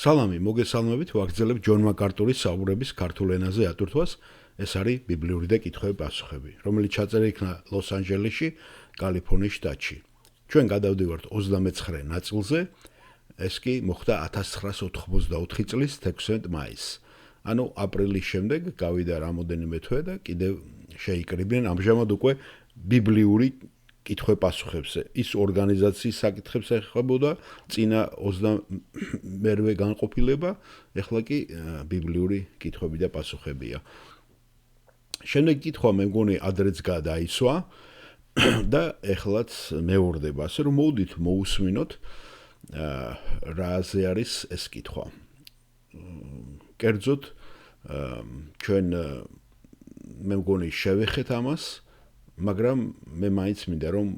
სალამი, მოგესალმებით, ვაგრძელებ ჯონ მაკარტურის საუბრების ქართულ ენაზე ატვირთვას. ეს არის ბიბლიური და კითხვები-პასუხები, რომელიც ჩაწერილი იქნა ლოს-ანჯელესში, კალიფორნიის შტატში. ჩვენ გადავდივართ 29 ნაწილზე, ეს კი მოხდა 1984 წლის 16 მაისს. ანუ აპრილის შემდეგ გავიდა რამოდენიმე თვე და კიდევ შეიკრიბნენ ამჟამად უკვე ბიბლიური კითხვე-პასუხებზე. ის ორგანიზაციის საკითხებს ეხებოდა წინა 28-ვე განყოფილება, ეხლა კი ბიბლიური კითხვები და პასუხებია. შემდეგ კითხვა მე მგონი ადრეც გადაისვა და ეხლაც მეორდება, ასე რომ მოვდით მოусმინოთ რაზე არის ეს კითხვა. კერძოდ ჩვენ მე მგონი შევეხეთ ამას, მაგრამ მე მაინც მინდა რომ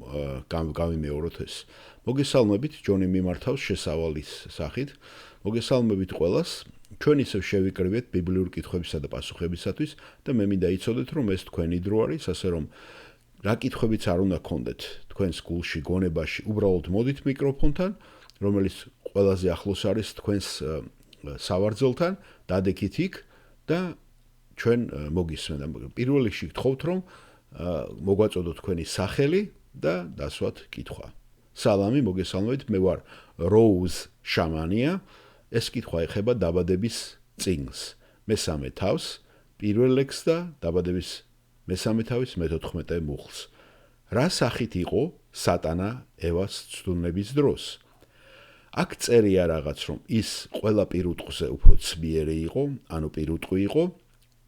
გავიმეოროთ ეს. მოგესალმებით, ჯონი მიმართავს შესავალის სახით. მოგესალმებით ყველას. ჩვენ ისევ შევიკრიბეთ ბიბლიური კითხვებისა და პასუხებისათვის და მე მინდა იცოდეთ რომ ეს თქვენი დრო არის, ასე რომ რა კითხვებიც არ უნდა გქონდეთ თქვენს გულში, გონებაში, უბრალოდ მოდით მიკროფონთან, რომელიც ყველაზე ახლოს არის თქვენს სავარძელთან, დადექით იქ და ჩვენ მოგისმენთ. პირველ რიგში გთხოვთ რომ მოგვაწოდოთ თქვენი სახელი და დასვათ კითხვა. სალამი, მოგესალმებით, მე ვარ როუზ შამანია. ეს კითხვა ეხება დაბადების წიგნს, მესამე თავს, პირველ ლექსს და დაბადების მესამე თავის მე-14 მუხლს. რა სახით იყო სატანა ევას ცდუნების დროს? აქ წერია რაღაც, რომ ის ყველა პირუტყვზე უფრო ცბიერი იყო, ანუ პირუტყვი იყო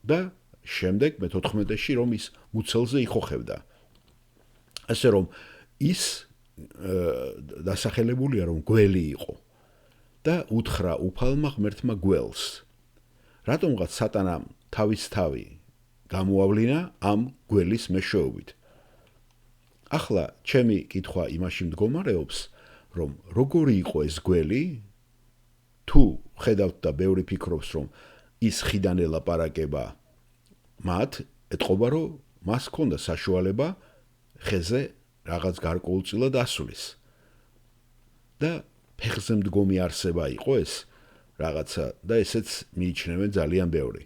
და შემდეგ მე-14-ში რომ ის მუცელზე იხოხებდა. ასე რომ ის დასახელებულია რომ გველი იყო და უთხრა უფალმა ღმერთმა გველს. რატომღაც სატანამ თავის თავი გამოავლინა ამ გველის მეშვეობით? ახლა ჩემი კითხვა იმაში მდგომარეობს, რომ როგორი იყო ეს გველი? თუ ხედავთ და ბევრი ფიქრობს, რომ ის ხიდან ელაპარაკება მათ, ეთყობა, რომ მას ჰქონდა საშუალება ხეზე რაღაც გარკვეულწილად ასვლის. და ფეხზე მდგომი არსება იყო ეს რაღაცა და ესეც მიიჩნევენ ძალიან ბევრი.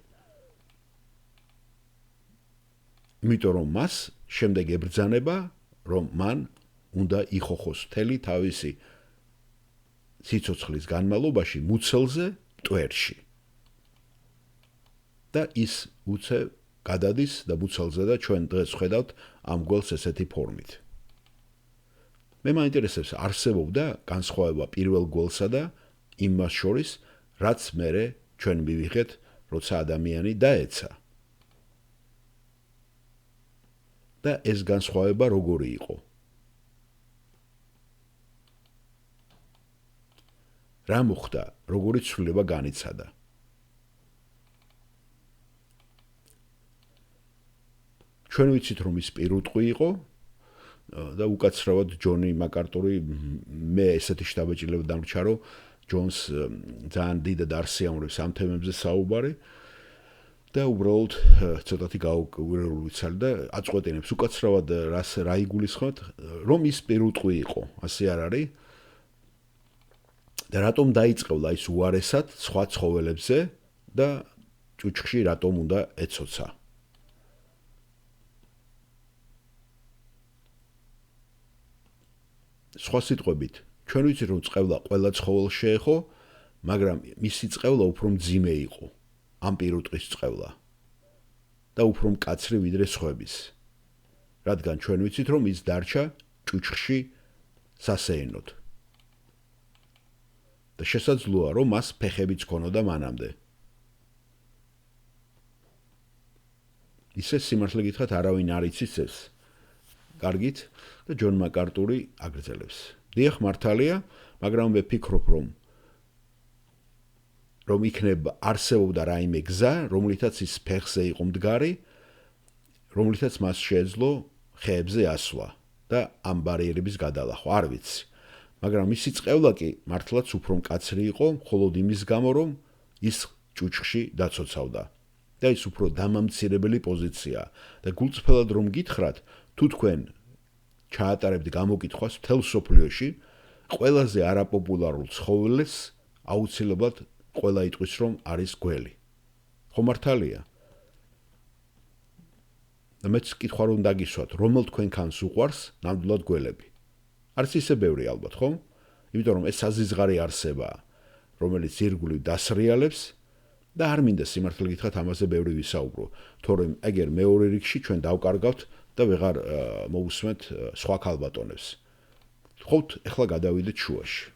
იმიტომ რომ მას შემდეგ ებრძანება, რომ მან უნდა იხოხოს მთელი თავისი სიცოცხლის განმავლობაში მუცელზე მტვერში. და ის უცე გადადის და მუცელზე და ჩვენ დღეს ხედავთ ამ გველს ესეთი ფორმით. მე მაინტერესებს არსებობდა განსხვავება პირველ გველსა და იმას შორის, რაც მერე ჩვენ მივიღეთ, როცა ადამიანი დაეცა. და ეს განსხვავება როგორი იყო? რა მოხდა, როგორი ცვლილება განიცადა? ჩვენ ვიცით რომ ის პირუტყვი იყო და უკაცრავად ჯონი მაკარტური მე ესეთი შთაბეჭდილება დამრჩა რომ ჯონს ძალიან დიდად არ სიამოვნებს ამ თემებზე საუბარი და უბრალოდ ცოტათი გაუგებრული ვიცალი და აწყვეტინებს უკაცრავად რა იგულისხმოთ რომ ის პირუტყვი იყო, ასე არ არის? და რატომ დაიწყევლა ის უარესად სხვა ცხოველებზე და ჭუჭხში რატომ უნდა ეცოცა? სხვა სიტყვებით, ჩვენ ვიცით რომ წყევლა ყველა ცხოველს შეეხო, მაგრამ მისი წყევლა უფრო მძიმე იყო, ამ პირუტყვის წყევლა და უფრო მკაცრი ვიდრე სხვების. რადგან ჩვენ ვიცით რომ ის დარჩა ჭუჭხში სასეირნოდ. და შესაძლოა რომ მას ფეხებიც ჰქონოდა მანამდე. ისე სიმართლე გითხრათ, არავინ არ იცის ეს. კარგით და ჯონ მაკარტური აგრძელებს. დიახ, მართალია, მაგრამ მე ფიქრობ, რომ იქნება არსებობდა რაიმე გზა, რომლითაც ის ფეხზე იყო მდგარი, რომლითაც მას შეეძლო ხეებზე ასვლა და ამ ბარიერების გადალახვა, არ ვიცი. მაგრამ მისი წყევლა კი მართლაც უფრო მკაცრი იყო, მხოლოდ იმის გამო, რომ ის ჭუჭხში დაცოცავდა. და ის უფრო დამამცირებელი პოზიციაა და გულწრფელად რომ გითხრათ, თუ თქვენ ჩაატარებთ გამოკითხვას მთელ სოფლიოში, ყველაზე არაპოპულარულ ცხოველს აუცილებლად ყველა იტყვის, რომ არის გველი. ხო მართალია? და მეც კითხვა რომ დაგისვათ, რომელ თქვენქანს უყვარს ნამდვილად გველები? არის ისე ბევრი ალბათ, ხო? იმიტომ რომ ეს საზიზღარი არსებაა, რომელიც ირგვლივ დასრიალებს და არ მინდა სიმართლე გითხრათ ამაზე ბევრი ვისაუბრო, თორემ ეგერ მეორე რიგში ჩვენ დავკარგავთ და ვეღარ მოვუსმენთ სხვა ქალბატონებს. ხოთ, ეხლა გადავიდეთ შუაში.